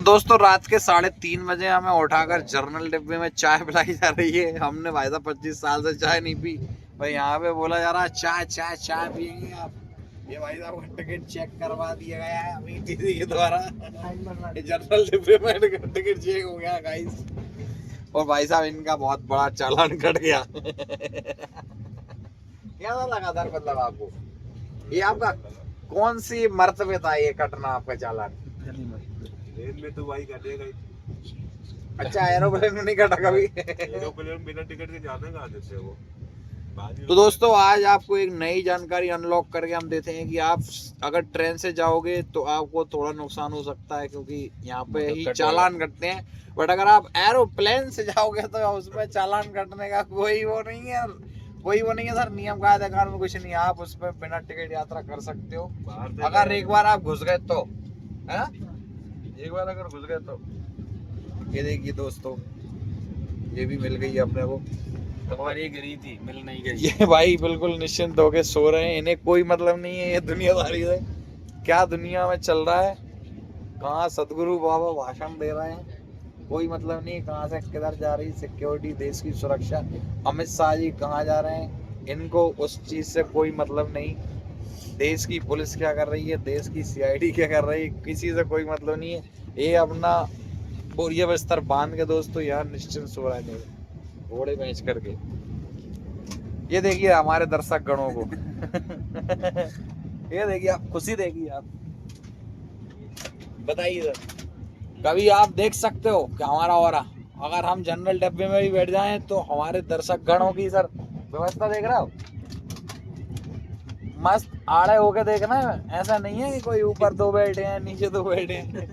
दोस्तों रात के 3:30 बजे हमें उठाकर जर्नल डिब्बे में चाय पिलाई जा रही है। हमने भाई साहब 25 साल से चाय नहीं पी। भाई यहाँ पे बोला जा रहा है चाय चाय चाय पियेंगे आप। ये भाई साहब का टिकट चेक करवा दिया गया है अभी दीदी के द्वारा। जर्नल डिब्बे में टिकट चेक हो गया गाइस। और भाई साहब इनका बहुत बड़ा चालान कट गया। कैसा लगा सर मतलब आपको? ये आपका कौन सी मर्तबे था ये कटना आपका चालान? ट्रेन में तो भाई कटेगा ही। अच्छा एरोप्लेन में नहीं कटा कभी? एरोप्लेन बिना टिकट के जाने कहाँ देते हैं वो। तो दोस्तों आज आपको एक नई जानकारी अनलॉक करके हम देते हैं कि आप अगर ट्रेन से जाओगे तो आपको थोड़ा नुकसान हो सकता है, क्योंकि यहाँ पे ही चालान कटते हैं। बट अगर आप एरोप्लेन से जाओगे तो उसमें चालान कटने का कोई वो नहीं है सर। नियम कायदे कानून कुछ नहीं है, आप उस पर बिना टिकट यात्रा कर सकते हो अगर एक बार आप घुस गए तो, है ना? एक बार अगर घुस गए तो। ये देखिए दोस्तों, ये भी मिल गई अपने को। तुम्हारी गिरी थी, मिल नहीं गई। ये भाई बिल्कुल निश्चिंत होके सो रहे हैं, इन्हें कोई मतलब नहीं है ये दुनियादारी से। क्या दुनिया में चल रहा है, कहाँ सदगुरु बाबा भाषण दे रहे हैं, कोई मतलब नहीं है। कहाँ से किधर जा रही सिक्योरिटी, देश की सुरक्षा, अमित शाह जी कहाँ जा रहे हैं, इनको उस चीज से कोई मतलब नहीं। देश की पुलिस क्या कर रही है, देश की सीआईडी क्या कर रही है, किसी से कोई मतलब नहीं है। ये अपना बोरिया बिस्तर बांध के दोस्तों यार निश्चिंत सो रहा है घोड़े बेच करके। ये देखिए हमारे दर्शक गणों को। ये देखिए आप, खुशी देखिए आप, बताइए सर कभी आप देख सकते हो कि हमारा और अगर हम जनरल डब्बे में भी बैठ जाएं तो हमारे दर्शक गणों की सर व्यवस्था देख रहा हो, मस्त आड़े होके देखना है। ऐसा नहीं है कि कोई ऊपर दो बैठे हैं नीचे दो बैठे हैं।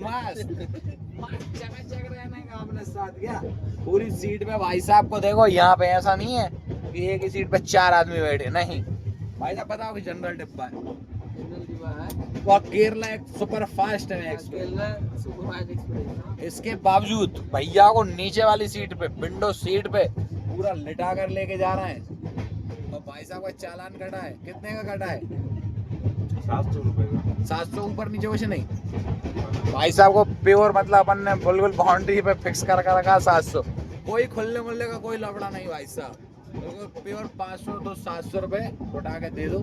मस्त चक रहने का आपने साथ क्या पूरी सीट पे भाई साहब को देखो। यहाँ पे ऐसा नहीं है कि एक ही सीट पे 4 आदमी बैठे, नहीं भाई साहब बताओ कि जनरल डिब्बा है और केरला एक सुपर फास्ट है एक्सप्रेस। इसके बावजूद भैया को नीचे वाली सीट पे, विंडो सीट पे पूरा लिटा कर लेके जा रहे हैं। और भाई साहब का चालान कटा है, कितने का कटा है? 700 रुपए का। 700 ऊपर नीचे कुछ नहीं। भाई साहब को प्योर मतलब अपन ने बिल्कुल बाउंड्री पे फिक्स कर रखा 700। कोई खुलने मुलने का कोई लफड़ा नहीं भाई साहब, प्योर 500 तो 700 रुपए उठा के दे दो।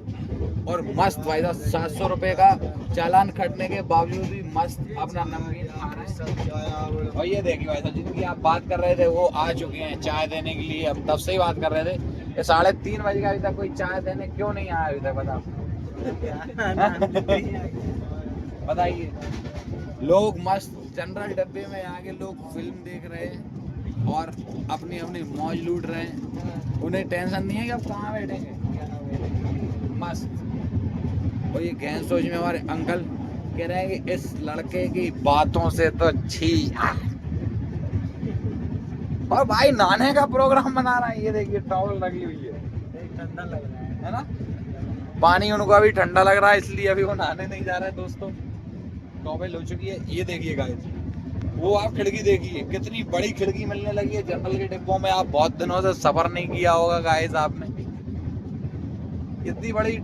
और मस्त भाई साहब 700 रुपए का चालान कटने के बावजूद भी मस्त अपना नमकीन खा रहे हैं। और ये देखिए भाई साहब जिनकी आप बात कर रहे थे वो आ चुके हैं चाय देने के लिए। हम तब से ही बात कर रहे थे, 3:30 बजे का अभी तक कोई चाय देने क्यों नहीं आया अभी तक, बताओ। बताइए। लोग मस्त जनरल डब्बे में आके लोग फिल्म देख रहे हैं और अपनी अपनी मौज लूट रहे हैं। उन्हें टेंशन नहीं है कि अब कहाँ बैठेंगे, मस्त। और ये गैस सोच में हमारे अंकल कह रहे हैं कि इस लड़के की बातों से तो छी। और भाई नहाने का प्रोग्राम बना रहा है, ये देखिए टॉवल लगी हुई है, ठंडा लग रहा है ना? पानी उनको अभी ठंडा लग रहा है इसलिए अभी वो नहाने नहीं जा रहा है दोस्तों। टॉवल हो चुकी है। ये देखिए गाइस, वो आप खिड़की देखिए, कितनी बड़ी खिड़की मिलने लगी है जनरल के डिब्बों में। आप बहुत दिनों से सफर नहीं किया होगा गाइस आपने। इतनी बड़ी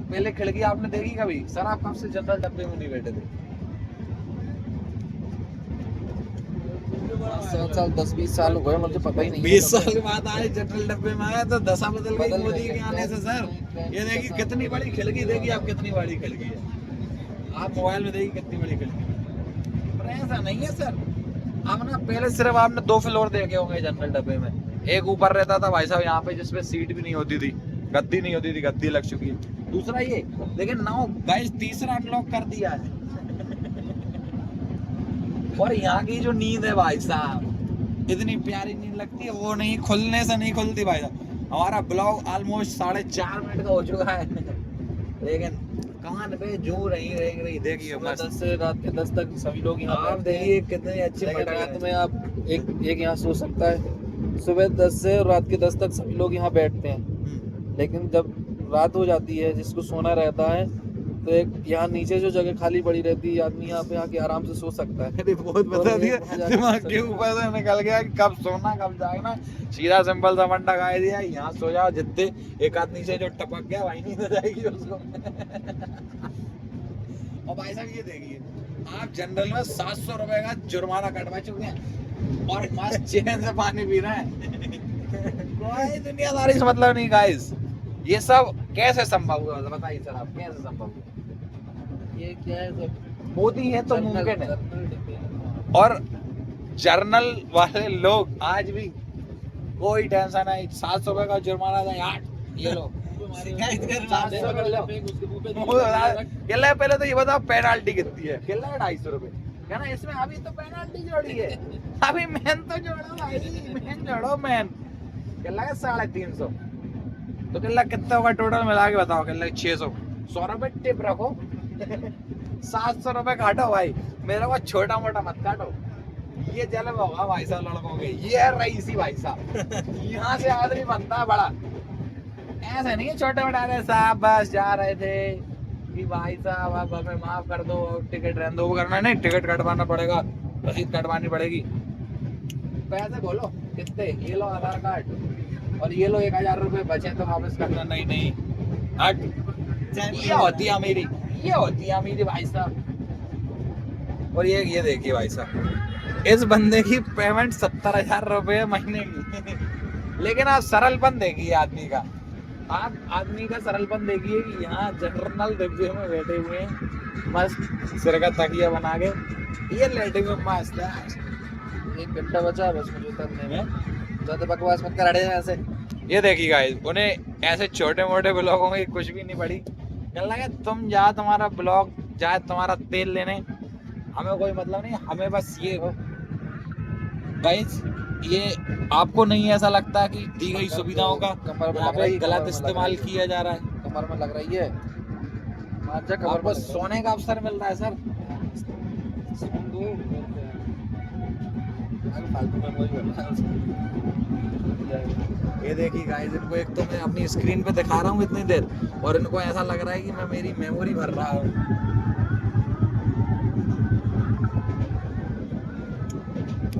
पहले खिड़की आपने देखी कभी? सर आप कब से जनरल डब्बे में नहीं बैठे थे? 7 साल 10-20 साल हो गए, मुझे पता ही नहीं। 20 साल के बाद आए जनरल डब्बे में आया तो दशा बदल गई मोदी के आने से सर। ये देखिए कितनी बड़ी खिड़की, देखिए आप कितनी बड़ी खिड़की है। आप मोबाइल में देखिए कितनी बड़ी खिड़की। पर ऐसा नहीं है सर, अब ना पहले सिर्फ आपने 2 फ्लोर देखे होंगे जनरल डब्बे में। एक ऊपर रहता था भाई साहब यहाँ पे जिसपे सीट भी नहीं होती थी, गद्दी नहीं होती थी, गद्दी लग चुकी है। दूसरा ये, लेकिन नाउ गाइस तीसरा अनलॉक कर दिया है। और यहाँ की जो नींद है भाई साहब, इतनी प्यारी नींद लगती है, वो नहीं खुलने से नहीं खुलती भाई साहब। हमारा ब्लॉग ऑलमोस्ट 4.5 मिनट का हो चुका है, लेकिन कान पे जू रही देखिए बस। 10 से रात के 10 तक सभी लोग यहाँ आप देखिए कितनी अच्छी रात में आप एक यहाँ सो सकता है। सुबह 10 से रात के 10 तक सभी लोग यहाँ बैठते हैं, लेकिन जब रात हो जाती है जिसको सोना रहता है तो एक यहाँ नीचे जो जगह खाली पड़ी रहती है, आदमी यहाँ पे आके आराम से सो सकता है। अरे बहुत बता दिया, दिमाग के ऊपर से निकल गया कि कब सोना कब जागना। सीधा सिंपल सा मंडा गा दिया, यहाँ सो जाओ, जितने एक आदमी से जो टपक गया वही नींद आ जाएगी उसको। और भाई साहब ये देखिए आप जनरल में 700 रुपए का जुर्माना कटवा चुके हैं और मस्त चैन से पानी पी रहे हैं। कोई दुनियादारी से मतलब नहीं गाइस। ये सब कैसे संभव हुआ बताइए सर, आप कैसे संभव हुआ? ये क्या है सब मोदी है तो मुमकिन है। और जर्नल वाले लोग आज भी कोई टेंशन नहीं, 700 रुपए का जुर्माना था यार, ये लो पहले तो ये बताओ पेनाल्टी कितनी है? 250 रुपए क्या ना, इसमें अभी तो पेनाल्टी जोड़ी है, अभी मैन तो जोड़ो भाई, मैन जोड़ो मैन। क्या 350, तो कितना होगा टोटल मिला के बताओ? 600, 100 रुपए टिप रखो। 700 रुपए काटो भाई, मेरे को छोटा मोटा मत काटो। ये जलब होगा भाई साहब लड़कों के, ये है रईसी भाई साहब। यहाँ से आदमी बनता है बड़ा, ऐसे नहीं है छोटे बड़े साहब बस जा रहे थे कि भाई साहब आप हमें माफ कर दो, टिकट रहने दो, वो करना नहीं, टिकट कटवाना पड़ेगा, रसीद कटवानी पड़ेगी। पैसे बोलो कितने, ये लो आधार कार्ड और ये लो 1000 रुपए बचे तो वापस करना। नहीं नहीं हट, ये होती है अमीरी, ये होती है अमीरी भाई साहब। और ये देखिए भाई साहब, इस बंदे की पेमेंट 70,000 रुपए महीने की। लेकिन आप सरलपन देखिए आदमी का, आप आदमी का सरलपन देखिए कि यहाँ जनरल डिब्बे में बैठे हुए हैं, मस्त सिर का तकिया बना के, ये लेटे हुए मस्त है। 1 घंटा बचा बस मुझे उतरने में, ज्यादा बकवास मत कर रहे ऐसे। ये देखिए गाइस, उन्हें ऐसे छोटे मोटे ब्लॉगों की कुछ भी नहीं पड़ी, कहने लगे तुम जा तुम्हारा ब्लॉग जाए तुम्हारा तेल लेने, हमें कोई मतलब नहीं, हमें बस ये हो। गाइस ये आपको नहीं ऐसा लगता कि दी गई सुविधाओं का यहाँ पे गलत इस्तेमाल किया जा रहा है? कमर में लग रही है, आपको सोने का अवसर मिल रहा है सर। ये देखिए गाइस, इनको एक तो मैं अपनी स्क्रीन पे दिखा रहा हूँ इतनी देर और इनको ऐसा लग रहा है कि मैं मेरी मेमोरी भर रहा हूँ।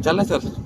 चले सर।